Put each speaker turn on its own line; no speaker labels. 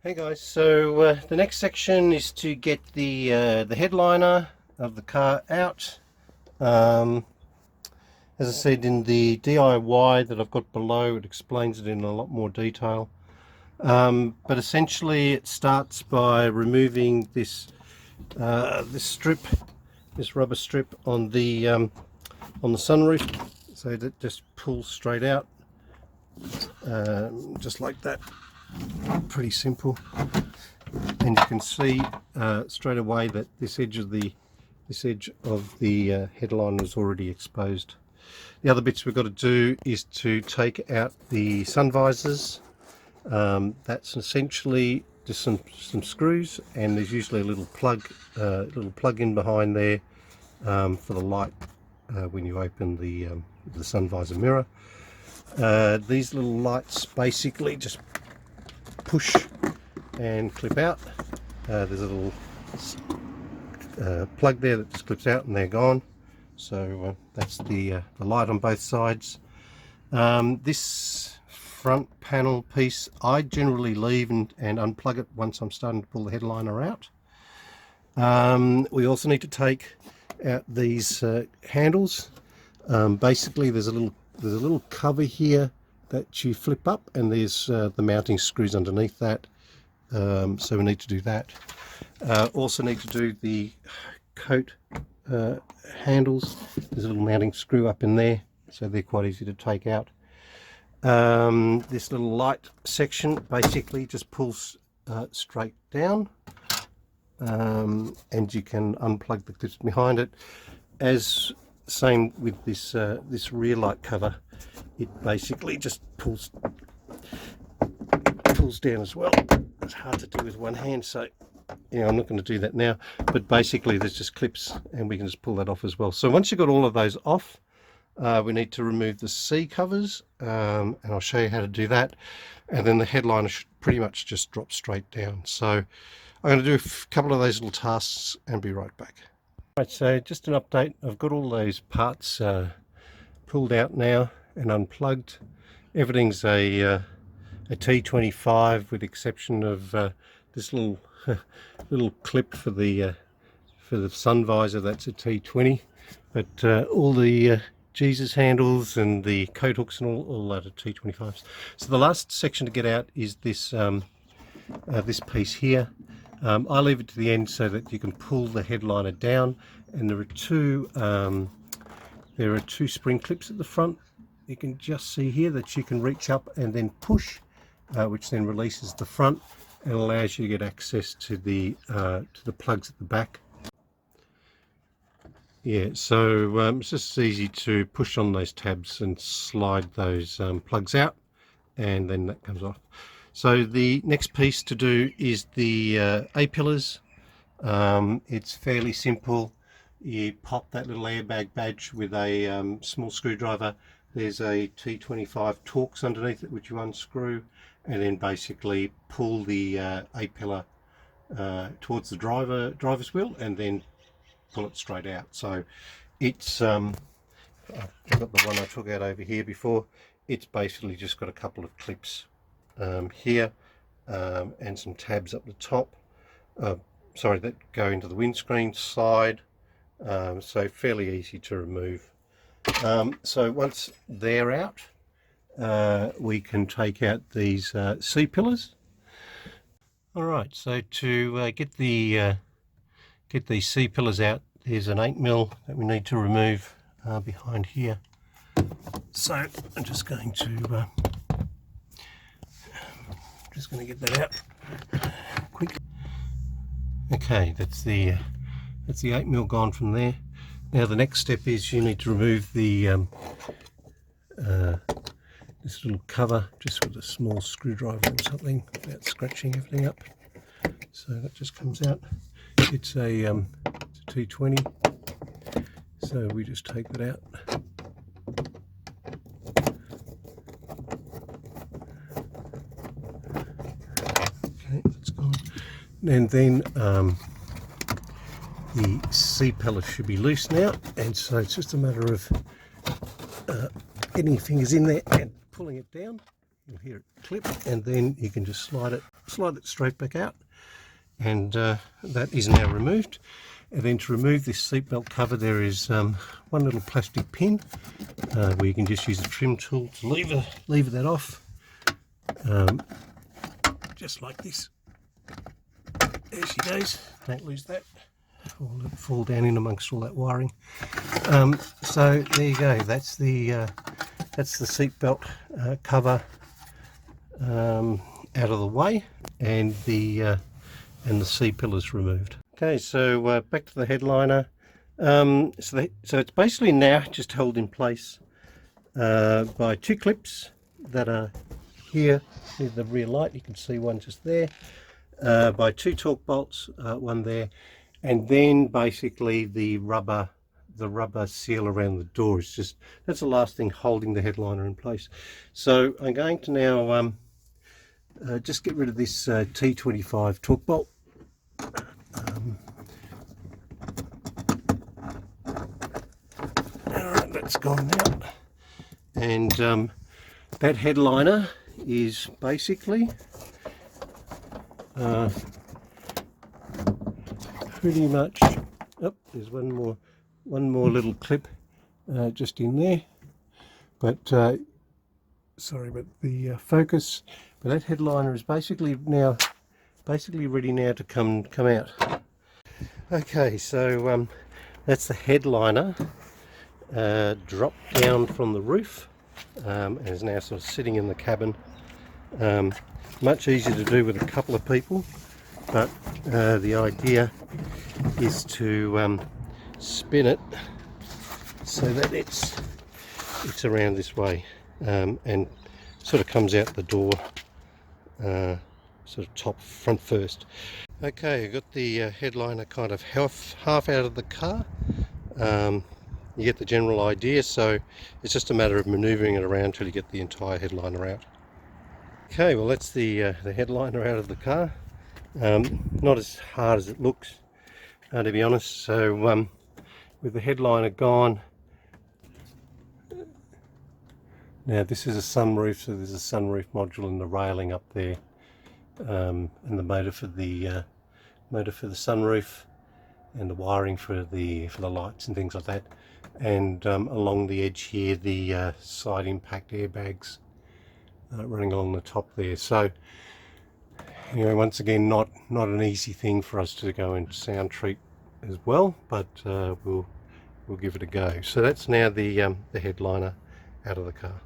Hey guys, so the next section is to get the headliner of the car out. As I said, in the DIY that I've got below, it explains it in a lot more detail. But essentially, it starts by removing this strip, this rubber strip on the sunroof, so that just pulls straight out, just like that. Pretty simple, and you can see straight away that this edge of the headline was already exposed. The other bits we've got to do is to take out the sun visors. That's essentially just some screws, and there's usually a little plug in behind there for the light when you open the sun visor mirror. These little lights basically just push and clip out. There's a little plug there that just clips out and they're gone. So that's the light on both sides. This front panel piece I generally leave and unplug it once I'm starting to pull the headliner out. We also need to take out these handles. Basically there's a little cover here that you flip up, and there's the mounting screws underneath that, so we need to do that. Also need to do the coat handles. There's a little mounting screw up in there, so they're quite easy to take out. This little light section basically just pulls straight down, and you can unplug the clips behind it. As same with this rear light cover, it basically just pulls down as well. It's hard to do with one hand, so yeah, I'm not going to do that now, but basically there's just clips and we can just pull that off as well. So once you've got all of those off, we need to remove the C covers, and I'll show you how to do that, and then the headliner should pretty much just drop straight down. So I'm going to do a couple of those little tasks and be right back. Right, so just an update. I've got all those parts pulled out now and unplugged. Everything's a T25 with the exception of this little little clip for the sun visor. That's a T20, but all the Jesus handles and the coat hooks and all that are T25s. So the last section to get out is this this piece here. I leave it to the end so that you can pull the headliner down, and there are two spring clips at the front. You can just see here that you can reach up and then push, which then releases the front and allows you to get access to the plugs at the back. Yeah, so it's just easy to push on those tabs and slide those plugs out, and then that comes off. So the next piece to do is the A-pillars. It's fairly simple. You pop that little airbag badge with a small screwdriver. There's a T25 Torx underneath it, which you unscrew, and then basically pull the A-pillar towards the driver's wheel, and then pull it straight out. So it's I've got the one I took out over here before. It's basically just got a couple of clips here, and some tabs up the top, that go into the windscreen side, so fairly easy to remove. So once they're out, we can take out these C pillars. All right, so to get these C pillars out, there's an 8mm that we need to remove behind here. So I'm just going to get that out quick. Okay, that's the 8mm gone from there. Now the next step is you need to remove the this little cover just with a small screwdriver or something without scratching everything up. So that just comes out. It's a T20, so we just take that out. And then the C pillar should be loose now, and so it's just a matter of getting your fingers in there and pulling it down. you'll hear it clip, and then you can just slide it straight back out, and that is now removed. And then to remove this seatbelt cover, there is one little plastic pin where you can just use a trim tool to lever that off, just like this. There she goes. Don't lose that. Or let it fall down in amongst all that wiring. So there you go. That's the seatbelt cover out of the way, and the C-pillars removed. Okay, so back to the headliner. So it's basically now just held in place by two clips that are here with the rear light. You can see one just there, by two torque bolts, one there, and then basically the rubber seal around the door is just, that's the last thing holding the headliner in place. So I'm going to now just get rid of this T25 torque bolt. Alright, that's gone now, and that headliner is basically pretty much, oh, there's one more little clip just in there, but sorry about the focus, but that headliner is basically ready now to come out. Okay, so that's the headliner dropped down from the roof and is now sort of sitting in the cabin. Much easier to do with a couple of people, but the idea is to spin it so that it's around this way, and sort of comes out the door sort of top front first. Okay, I got the headliner kind of half out of the car. You get the general idea, so it's just a matter of maneuvering it around till you get the entire headliner out. Okay, well that's the headliner out of the car. Not as hard as it looks, to be honest. So with the headliner gone, now this is a sunroof, so there's a sunroof module in the railing up there, and the motor for the sunroof, and the wiring for the lights and things like that, and along the edge here the side impact airbags running along the top there. So anyway, once again, not an easy thing for us to go and sound treat as well, but we'll give it a go. So that's now the headliner out of the car.